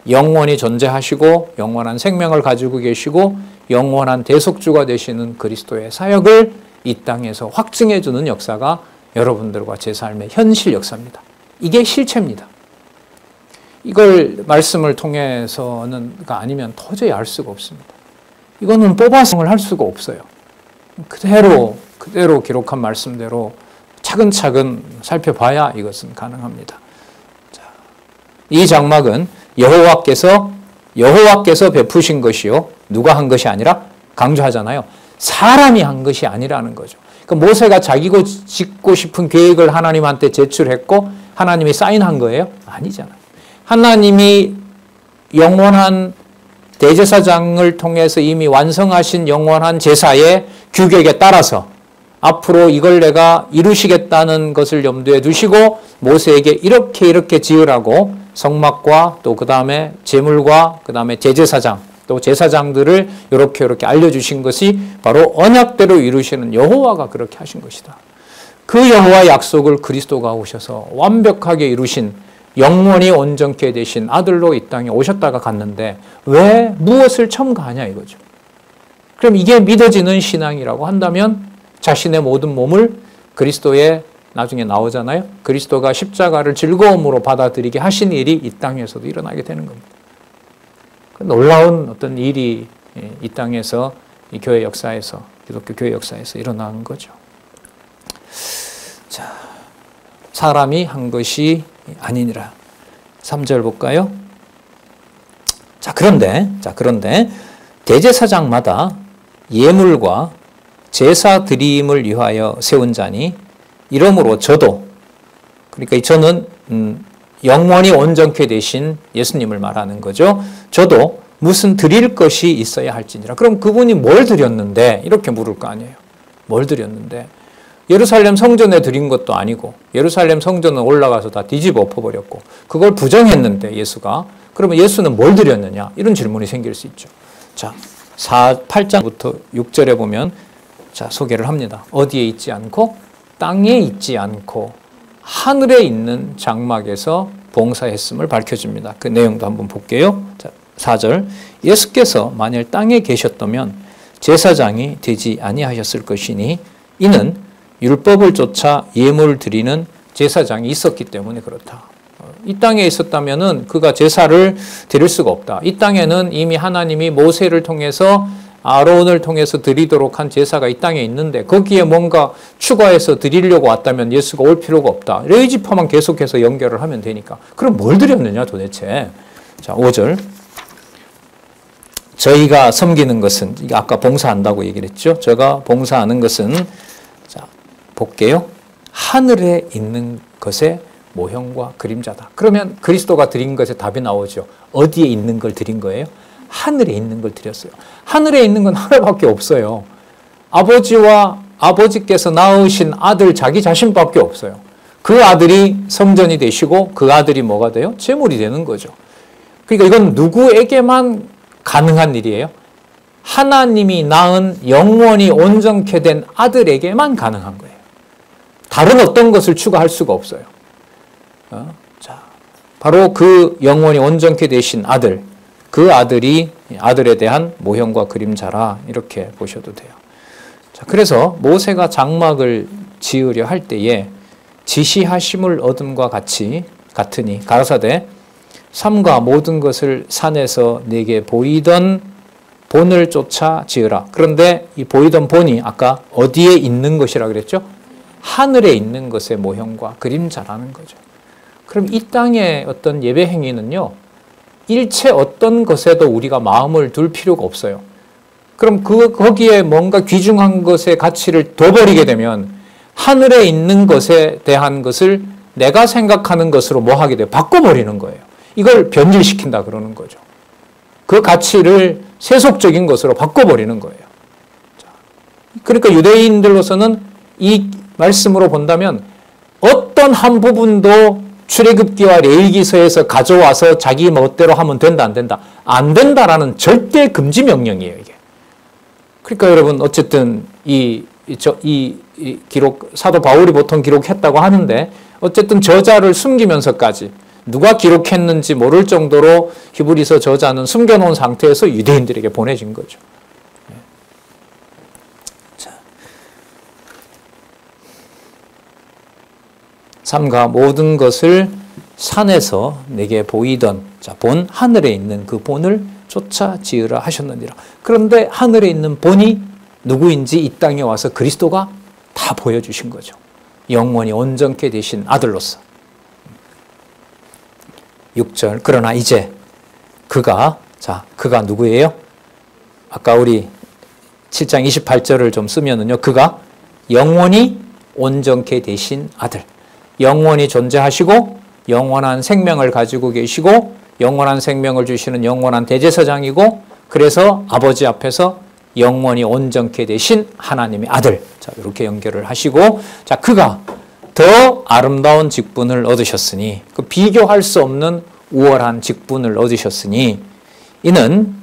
영원히 존재하시고 영원한 생명을 가지고 계시고 영원한 대속주가 되시는 그리스도의 사역을 이 땅에서 확증해주는 역사가 여러분들과 제 삶의 현실 역사입니다. 이게 실체입니다. 이걸 말씀을 통해서는가 아니면 도저히 알 수가 없습니다. 이거는 뽑아성을 할 수가 없어요. 그대로 기록한 말씀대로 차근차근 살펴봐야 이것은 가능합니다. 자, 이 장막은 여호와께서 베푸신 것이요, 누가 한 것이 아니라, 강조하잖아요, 사람이 한 것이 아니라는 거죠. 그러니까 모세가 자기가 짓고 싶은 계획을 하나님한테 제출했고 하나님이 사인한 거예요? 아니잖아요. 하나님이 영원한 대제사장을 통해서 이미 완성하신 영원한 제사의 규격에 따라서 앞으로 이걸 내가 이루시겠다는 것을 염두에 두시고 모세에게 이렇게 지으라고 성막과 또 그 다음에 제물과 그 다음에 대제사장 또 제사장들을 이렇게 알려주신 것이 바로 언약대로 이루시는 여호와가 그렇게 하신 것이다. 그 여호와의 약속을 그리스도가 오셔서 완벽하게 이루신 영원히 온전케 되신 아들로 이 땅에 오셨다가 갔는데 왜 무엇을 첨가하냐 이거죠. 그럼 이게 믿어지는 신앙이라고 한다면 자신의 모든 몸을 그리스도의, 나중에 나오잖아요, 그리스도가 십자가를 즐거움으로 받아들이게 하신 일이 이 땅에서도 일어나게 되는 겁니다. 놀라운 어떤 일이 이 땅에서, 이 교회 역사에서, 기독교 교회 역사에서 일어난 거죠. 자, 사람이 한 것이 아니니라. 3절 볼까요? 자, 그런데 대제사장마다 예물과 제사 드림을 위하여 세운 자니 이러므로 저도, 그러니까 이 저는 영원히 온전케 되신 예수님을 말하는 거죠. 저도 무슨 드릴 것이 있어야 할지니라. 그럼 그분이 뭘 드렸는데? 이렇게 물을 거 아니에요. 뭘 드렸는데? 예루살렘 성전에 드린 것도 아니고 예루살렘 성전은 올라가서 다 뒤집어 엎어버렸고 그걸 부정했는데 예수가, 그러면 예수는 뭘 드렸느냐? 이런 질문이 생길 수 있죠. 자, 8장부터 6절에 보면 자, 소개를 합니다. 어디에 있지 않고 땅에 있지 않고 하늘에 있는 장막에서 봉사했음을 밝혀줍니다. 그 내용도 한번 볼게요. 자, 4절. 예수께서 만일 땅에 계셨다면 제사장이 되지 아니하셨을 것이니 이는 율법을 쫓아 예물 드리는 제사장이 있었기 때문에 그렇다. 이 땅에 있었다면은 그가 제사를 드릴 수가 없다. 이 땅에는 이미 하나님이 모세를 통해서 아론을 통해서 드리도록 한 제사가 이 땅에 있는데 거기에 뭔가 추가해서 드리려고 왔다면 예수가 올 필요가 없다. 레위지파만 계속해서 연결을 하면 되니까. 그럼 뭘 드렸느냐 도대체. 자, 5절. 저희가 섬기는 것은, 아까 봉사한다고 얘기를 했죠. 제가 봉사하는 것은, 자, 볼게요. 하늘에 있는 것의 모형과 그림자다. 그러면 그리스도가 드린 것에 답이 나오죠. 어디에 있는 걸 드린 거예요? 하늘에 있는 걸 드렸어요. 하늘에 있는 건 하나밖에 없어요. 아버지와 아버지께서 낳으신 아들 자기 자신밖에 없어요. 그 아들이 성전이 되시고 그 아들이 뭐가 돼요? 제물이 되는 거죠. 그러니까 이건 누구에게만 가능한 일이에요? 하나님이 낳은 영원히 온전케 된 아들에게만 가능한 거예요. 다른 어떤 것을 추가할 수가 없어요. 자, 바로 그 영원히 온전케 되신 아들, 그 아들이 아들에 대한 모형과 그림자라 이렇게 보셔도 돼요. 자, 그래서 모세가 장막을 지으려 할 때에 지시하심을 얻음과 같으니 가라사대 삼가 모든 것을 산에서 내게 보이던 본을 쫓아 지으라. 그런데 이 보이던 본이 아까 어디에 있는 것이라 그랬죠? 하늘에 있는 것의 모형과 그림자라는 거죠. 그럼 이 땅의 어떤 예배 행위는요, 일체 어떤 것에도 우리가 마음을 둘 필요가 없어요. 그럼 거기에 뭔가 귀중한 것의 가치를 둬버리게 되면 하늘에 있는 것에 대한 것을 내가 생각하는 것으로 뭐 하게 돼요? 바꿔버리는 거예요. 이걸 변질시킨다 그러는 거죠. 그 가치를 세속적인 것으로 바꿔버리는 거예요. 그러니까 유대인들로서는 이 말씀으로 본다면 어떤 한 부분도 출애굽기와 레위기서에서 가져와서 자기 멋대로 하면 된다 안 된다? 안 된다라는 절대 금지 명령이에요, 이게. 그러니까 여러분 어쨌든 이 기록 사도 바울이 보통 기록했다고 하는데 어쨌든 저자를 숨기면서까지 누가 기록했는지 모를 정도로 히브리서 저자는 숨겨놓은 상태에서 유대인들에게 보내진 거죠. 자, 삼가 모든 것을 산에서 내게 보이던 본 하늘에 있는 그 본을 쫓아 지으라 하셨느니라. 그런데 하늘에 있는 본이 누구인지 이 땅에 와서 그리스도가 다 보여주신 거죠. 영원히 온전케 되신 아들로서. 6절 그러나 이제 그가 누구예요? 아까 우리 7장 28절을 좀 쓰면은요. 그가 영원히 온전케 되신 아들. 영원히 존재하시고 영원한 생명을 가지고 계시고 영원한 생명을 주시는 영원한 대제사장이고 그래서 아버지 앞에서 영원히 온전케 되신 하나님의 아들. 자, 이렇게 연결을 하시고 자, 그가 더 아름다운 직분을 얻으셨으니 그 비교할 수 없는 우월한 직분을 얻으셨으니 이는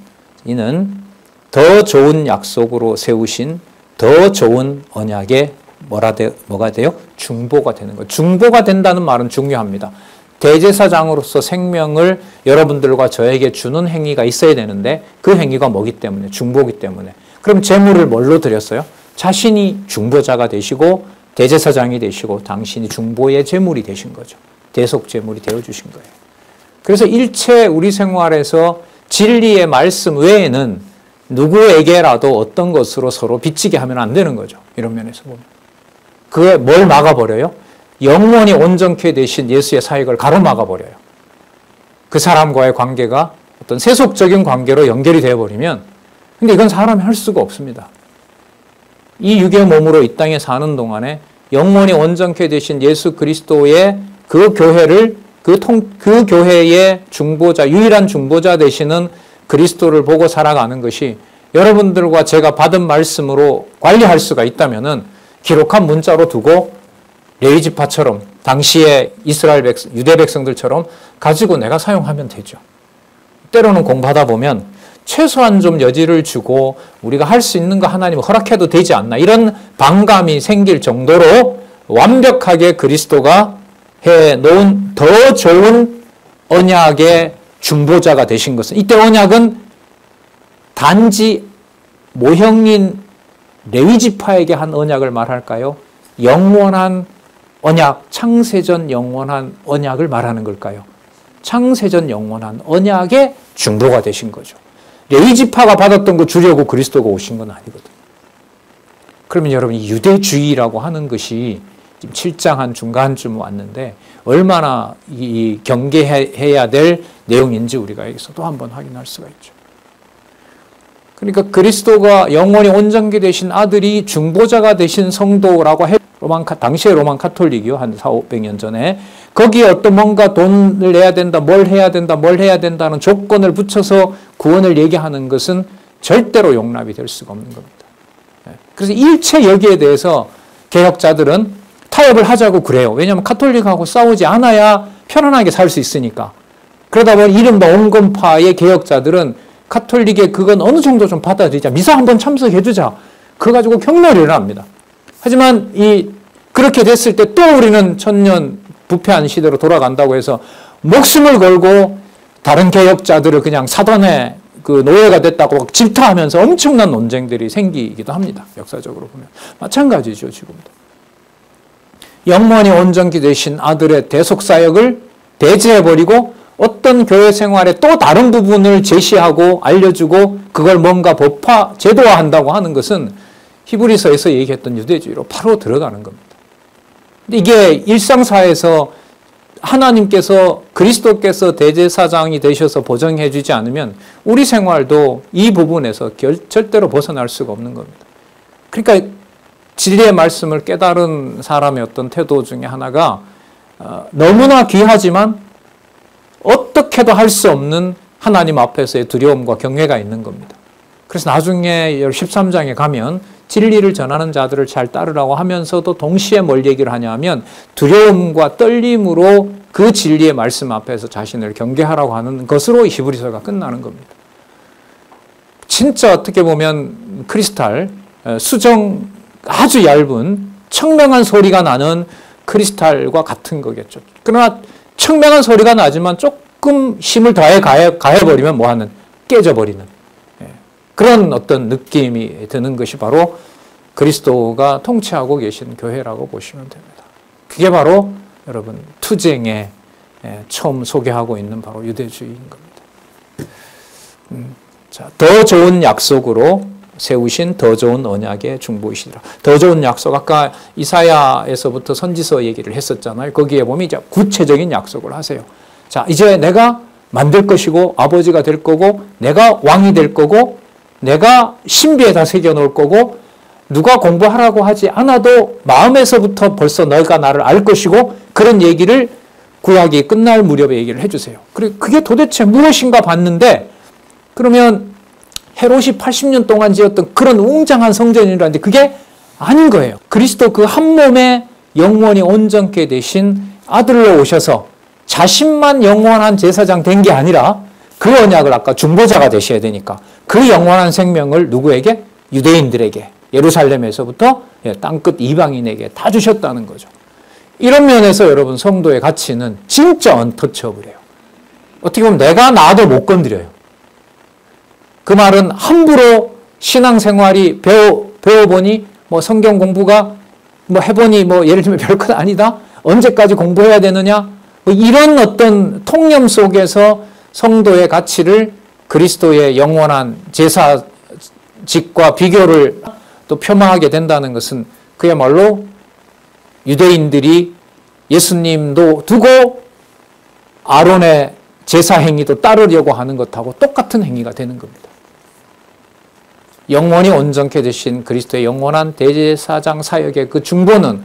더 좋은 약속으로 세우신 더 좋은 언약의 뭐가 돼요? 중보가 되는 거예요. 중보가 된다는 말은 중요합니다. 대제사장으로서 생명을 여러분들과 저에게 주는 행위가 있어야 되는데 그 행위가 뭐기 때문에? 중보기 때문에. 그럼 제물을 뭘로 드렸어요? 자신이 중보자가 되시고 대제사장이 되시고 당신이 중보의 제물이 되신 거죠. 대속 제물이 되어주신 거예요. 그래서 일체 우리 생활에서 진리의 말씀 외에는 누구에게라도 어떤 것으로 서로 비치게 하면 안 되는 거죠. 이런 면에서 보면. 그게 뭘 막아버려요? 영원히 온전케 되신 예수의 사역을 가로막아버려요. 그 사람과의 관계가 어떤 세속적인 관계로 연결이 되어버리면 근데 이건 사람이 할 수가 없습니다. 이 육의 몸으로 이 땅에 사는 동안에 영원히 온전케 되신 예수 그리스도의 그 교회를 그 교회의 중보자, 유일한 중보자 되시는 그리스도를 보고 살아가는 것이 여러분들과 제가 받은 말씀으로 관리할 수가 있다면은 기록한 문자로 두고 레위지파처럼 당시의 이스라엘 유대 백성들처럼 가지고 내가 사용하면 되죠. 때로는 공부하다 보면 최소한 좀 여지를 주고 우리가 할 수 있는 거 하나님 허락해도 되지 않나 이런 반감이 생길 정도로 완벽하게 그리스도가 해놓은 더 좋은 언약의 중보자가 되신 것은 이때 언약은 단지 모형인 레위지파에게 한 언약을 말할까요? 영원한 언약, 창세전 영원한 언약을 말하는 걸까요? 창세전 영원한 언약의 중보가 되신 거죠. 레위지파가 받았던 거 주려고 그리스도가 오신 건 아니거든요. 그러면 여러분 이 유대주의라고 하는 것이 지금 7장 한 중간쯤 왔는데 얼마나 이 경계해야 될 내용인지 우리가 여기서 또 한번 확인할 수가 있죠. 그러니까 그리스도가 영원히 온전케 되신 아들이 중보자가 되신 성도라고 해 당시의 로만 카톨릭이요. 한 400~500년 전에 거기에 어떤 뭔가 돈을 내야 된다, 뭘 해야 된다는 조건을 붙여서 구원을 얘기하는 것은 절대로 용납이 될 수가 없는 겁니다. 그래서 일체 여기에 대해서 개혁자들은 타협을 하자고 그래요. 왜냐하면 카톨릭하고 싸우지 않아야 편안하게 살 수 있으니까. 그러다 보니 이른바 온건파의 개혁자들은 카톨릭의 그건 어느 정도 좀 받아들이자. 미사 한번 참석해주자. 그거 가지고 경멸을 합니다. 하지만 그렇게 됐을 때 또 우리는 천년 부패한 시대로 돌아간다고 해서 목숨을 걸고 다른 개혁자들을 그냥 사단의 그 노예가 됐다고 질타하면서 엄청난 논쟁들이 생기기도 합니다. 역사적으로 보면. 마찬가지죠, 지금도. 영원히 온전케 되신 아들의 대속사역을 배제해버리고 어떤 교회 생활의 또 다른 부분을 제시하고 알려주고 그걸 뭔가 법화, 제도화한다고 하는 것은 히브리서에서 얘기했던 유대주의로 바로 들어가는 겁니다. 근데 이게 일상사에서 하나님께서 그리스도께서 대제사장이 되셔서 보정해 주지 않으면 우리 생활도 이 부분에서 절대로 벗어날 수가 없는 겁니다. 그러니까 진리의 말씀을 깨달은 사람의 어떤 태도 중에 하나가 너무나 귀하지만 어떻게도 할 수 없는 하나님 앞에서의 두려움과 경외가 있는 겁니다. 그래서 나중에 13장에 가면 진리를 전하는 자들을 잘 따르라고 하면서도 동시에 뭘 얘기를 하냐 하면 두려움과 떨림으로 그 진리의 말씀 앞에서 자신을 경계하라고 하는 것으로 히브리서가 끝나는 겁니다. 진짜 어떻게 보면 크리스탈, 수정 아주 얇은 청명한 소리가 나는 크리스탈과 같은 거겠죠. 그러나 청명한 소리가 나지만 조금 힘을 가해버리면 뭐하는 깨져버리는 그런 어떤 느낌이 드는 것이 바로 그리스도가 통치하고 계신 교회라고 보시면 됩니다. 그게 바로 여러분 투쟁에 처음 소개하고 있는 바로 유대주의인 겁니다. 자, 더 좋은 약속으로 세우신 더 좋은 언약의 중보이시더라. 더 좋은 약속, 아까 이사야에서부터 선지서 얘기를 했었잖아요. 거기에 보면 이제 구체적인 약속을 하세요. 자, 이제 내가 만들 것이고 아버지가 될 거고 내가 왕이 될 거고 내가 신비에다 새겨놓을 거고 누가 공부하라고 하지 않아도 마음에서부터 벌써 너희가 나를 알 것이고 그런 얘기를 구약이 끝날 무렵에 얘기를 해주세요. 그리고 그게 도대체 무엇인가 봤는데 그러면 헤롯이 80년 동안 지었던 그런 웅장한 성전이라는데 그게 아닌 거예요. 그리스도 그 한 몸에 영원히 온전케 되신 아들로 오셔서 자신만 영원한 제사장 된 게 아니라 그 언약을 아까 중보자가 되셔야 되니까 그 영원한 생명을 누구에게? 유대인들에게 예루살렘에서부터 땅끝 이방인에게 다 주셨다는 거죠. 이런 면에서 여러분 성도의 가치는 진짜 언터처블해요. 어떻게 보면 내가 나도 못 건드려요. 그 말은 함부로 신앙생활이 배워보니 뭐 성경 공부가 뭐 해보니 뭐 예를 들면 별것 아니다. 언제까지 공부해야 되느냐? 뭐 이런 어떤 통념 속에서 성도의 가치를 그리스도의 영원한 제사직과 비교를 또 폄하하게 된다는 것은 그야말로 유대인들이 예수님도 두고 아론의 제사 행위도 따르려고 하는 것하고 똑같은 행위가 되는 겁니다. 영원히 온전케 되신 그리스도의 영원한 대제사장 사역의 그 중보는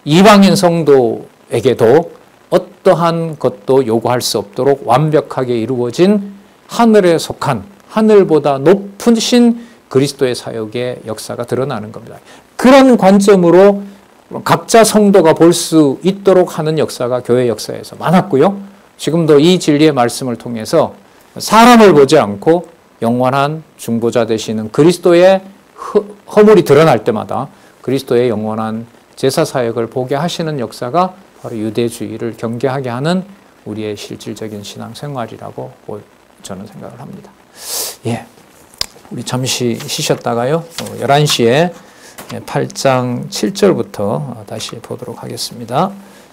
이방인 성도에게도 어떠한 것도 요구할 수 없도록 완벽하게 이루어진 하늘에 속한 하늘보다 높으신 그리스도의 사역의 역사가 드러나는 겁니다. 그런 관점으로 각자 성도가 볼 수 있도록 하는 역사가 교회 역사에서 많았고요. 지금도 이 진리의 말씀을 통해서 사람을 보지 않고 영원한 중보자 되시는 그리스도의 허물이 드러날 때마다 그리스도의 영원한 제사 사역을 보게 하시는 역사가 바로 유대주의를 경계하게 하는 우리의 실질적인 신앙생활이라고 저는 생각을 합니다. 예, 우리 잠시 쉬셨다가요. 11시에 8장 7절부터 다시 보도록 하겠습니다.